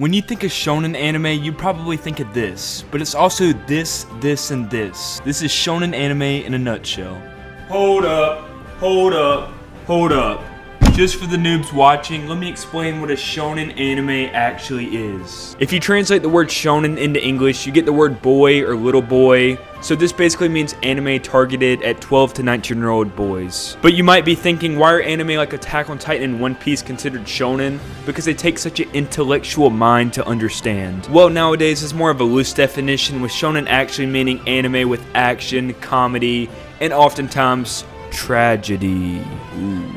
When you think of shonen anime, you probably think of this, but it's also this, and this. This is shonen anime in a nutshell. Hold up. Just for the noobs watching, let me explain what a shonen anime actually is. If you translate the word shonen into English, you get the word boy or little boy. So this basically means anime targeted at 12 to 19-year-old boys. But you might be thinking, why are anime like Attack on Titan and One Piece considered shonen? Because they take such an intellectual mind to understand. Well, nowadays it's more of a loose definition, with shonen actually meaning anime with action, comedy, and oftentimes tragedy. Ooh.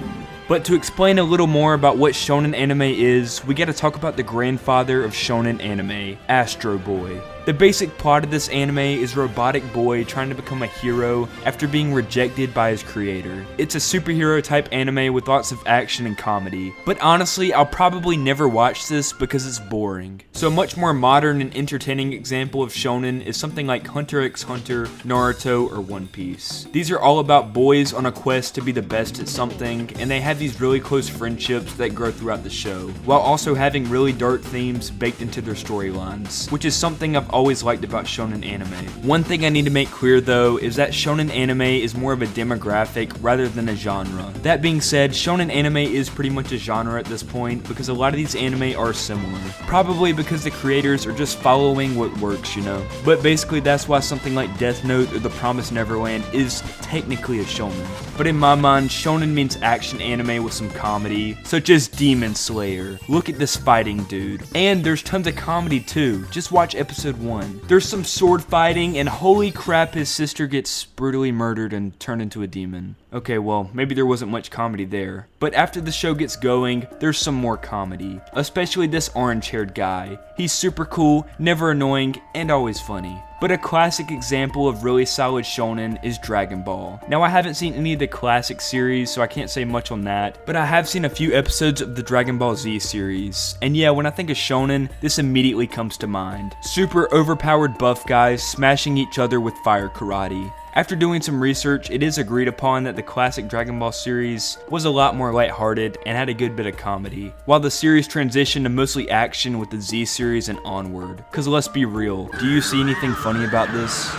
But to explain a little more about what shonen anime is, we gotta talk about the grandfather of shonen anime, Astro Boy. The basic plot of this anime is a robotic boy trying to become a hero after being rejected by his creator. It's a superhero type anime with lots of action and comedy. But honestly, I'll probably never watch this because it's boring. So a much more modern and entertaining example of shonen is something like Hunter x Hunter, Naruto, or One Piece. These are all about boys on a quest to be the best at something, and they have these really close friendships that grow throughout the show, while also having really dark themes baked into their storylines, which is something I've always liked about shonen anime. One thing I need to make clear though is that shonen anime is more of a demographic rather than a genre. That being said, shonen anime is pretty much a genre at this point because a lot of these anime are similar. Probably because the creators are just following what works, you know. But basically that's why something like Death Note or The Promised Neverland is technically a shonen. But in my mind, shonen means action anime with some comedy, such as Demon Slayer. Look at this fighting dude. And there's tons of comedy too. Just watch episode 1. There's some sword fighting, and holy crap, his sister gets brutally murdered and turned into a demon. Okay, well, maybe there wasn't much comedy there. But after the show gets going, there's some more comedy. Especially this orange-haired guy. He's super cool, never annoying, and always funny. But a classic example of really solid shonen is Dragon Ball. Now, I haven't seen any of the classic series, so I can't say much on that, but I have seen a few episodes of the Dragon Ball Z series. And yeah, when I think of shonen, this immediately comes to mind. Super overpowered buff guys smashing each other with fire karate. After doing some research, it is agreed upon that the classic Dragon Ball series was a lot more lighthearted and had a good bit of comedy, while the series transitioned to mostly action with the Z series and onward. Cause let's be real, do you see anything funny about this?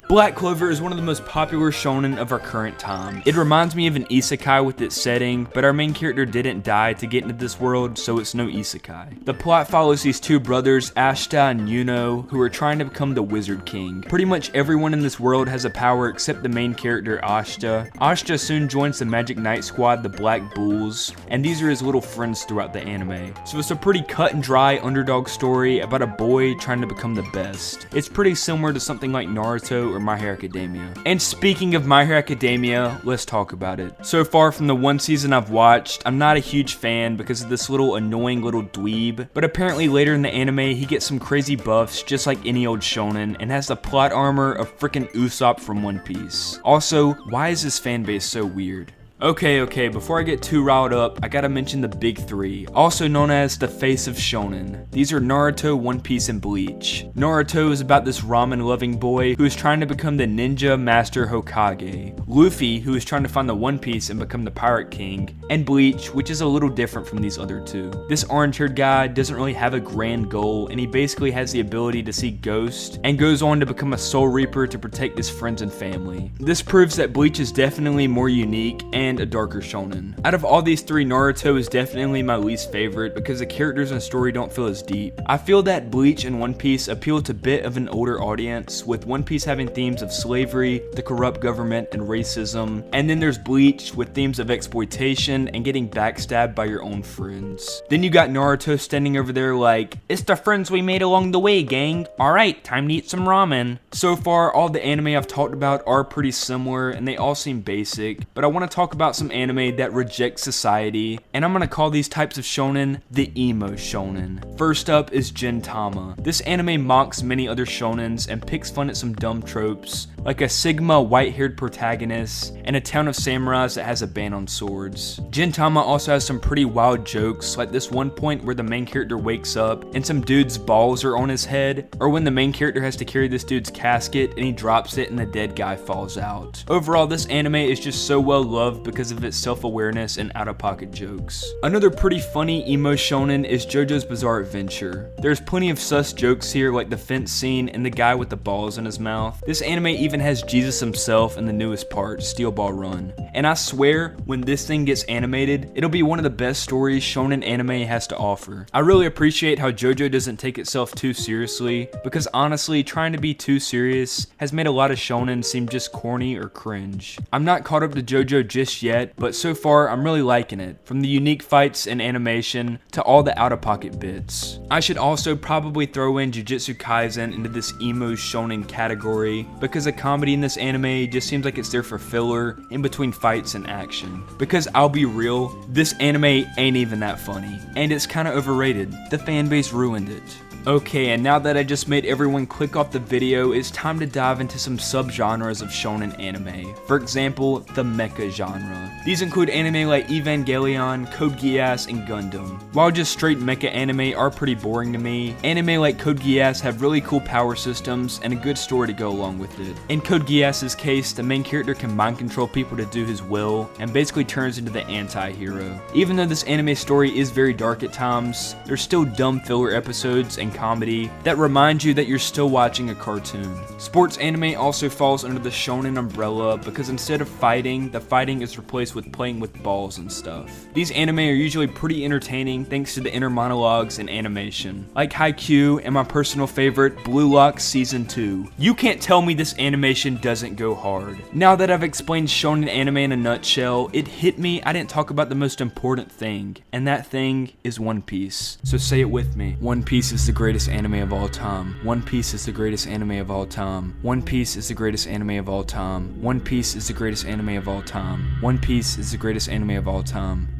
Black Clover is one of the most popular shonen of our current time. It reminds me of an isekai with its setting, but our main character didn't die to get into this world, so it's no isekai. The plot follows these two brothers, Ashita and Yuno, who are trying to become the Wizard King. Pretty much everyone in this world has a power except the main character, Ashita. Ashita soon joins the Magic Knight Squad, the Black Bulls, and these are his little friends throughout the anime. So it's a pretty cut and dry underdog story about a boy trying to become the best. It's pretty similar to something like Naruto or My Hero Academia. And speaking of My Hero Academia, let's talk about it. So far from the one season I've watched, I'm not a huge fan because of this little annoying little dweeb, but apparently later in the anime he gets some crazy buffs just like any old shonen and has the plot armor of frickin' Usopp from One Piece. Also, why is this fanbase so weird? Okay, before I get too riled up, I gotta mention the big three, also known as the face of shonen. These are Naruto, One Piece, and Bleach. Naruto is about this ramen-loving boy who is trying to become the ninja master Hokage. Luffy, who is trying to find the One Piece and become the Pirate King. And Bleach, which is a little different from these other two. This orange-haired guy doesn't really have a grand goal, and he basically has the ability to see ghosts, and goes on to become a Soul Reaper to protect his friends and family. This proves that Bleach is definitely more unique and a darker shonen. Out of all these three, Naruto is definitely my least favorite because the characters and story don't feel as deep. I feel that Bleach and One Piece appeal to a bit of an older audience, with One Piece having themes of slavery, the corrupt government, and racism, and then there's Bleach with themes of exploitation and getting backstabbed by your own friends. Then you got Naruto standing over there like, "It's the friends we made along the way, gang. Alright, time to eat some ramen." So far, all the anime I've talked about are pretty similar and they all seem basic, but I want to talk about some anime that reject society, and I'm gonna call these types of shonen the Emo Shonen. First up is Gintama. This anime mocks many other shonens and picks fun at some dumb tropes, like a Sigma white-haired protagonist and a town of samurais that has a ban on swords. Gintama also has some pretty wild jokes, like this one point where the main character wakes up and some dude's balls are on his head, or when the main character has to carry this dude's casket and he drops it and the dead guy falls out. Overall, this anime is just so well loved because of its self-awareness and out-of-pocket jokes. Another pretty funny emo shonen is JoJo's Bizarre Adventure. There's plenty of sus jokes here like the fence scene and the guy with the balls in his mouth. This anime even has Jesus himself in the newest part, Steel Ball Run. And I swear, when this thing gets animated, it'll be one of the best stories shonen anime has to offer. I really appreciate how JoJo doesn't take itself too seriously, because honestly, trying to be too serious has made a lot of shonen seem just corny or cringe. I'm not caught up to JoJo just yet, but so far I'm really liking it, from the unique fights and animation to all the out-of-pocket bits. I should also probably throw in Jujutsu Kaisen into this emo shonen category, because the comedy in this anime just seems like it's there for filler in between fights and action. Because I'll be real, this anime ain't even that funny, and it's kinda overrated. The fanbase ruined it. Okay, and now that I just made everyone click off the video, it's time to dive into some subgenres of shonen anime. For example, the mecha genre. These include anime like Evangelion, Code Geass, and Gundam. While just straight mecha anime are pretty boring to me, anime like Code Geass have really cool power systems and a good story to go along with it. In Code Geass's case, the main character can mind control people to do his will, and basically turns into the anti-hero. Even though this anime story is very dark at times, there's still dumb filler episodes and comedy that remind you that you're still watching a cartoon. Sports anime also falls under the shonen umbrella because instead of fighting, the fighting is replaced with playing with balls and stuff. These anime are usually pretty entertaining thanks to the inner monologues and animation. Like Haikyuu and my personal favorite, Blue Lock Season 2. You can't tell me this animation doesn't go hard. Now that I've explained shonen anime in a nutshell, it hit me I didn't talk about the most important thing, and that thing is One Piece. So say it with me. One Piece is the greatest anime of all time. One Piece is the greatest anime of all time. One Piece is the greatest anime of all time. One Piece is the greatest anime of all time. One Piece is the greatest anime of all time.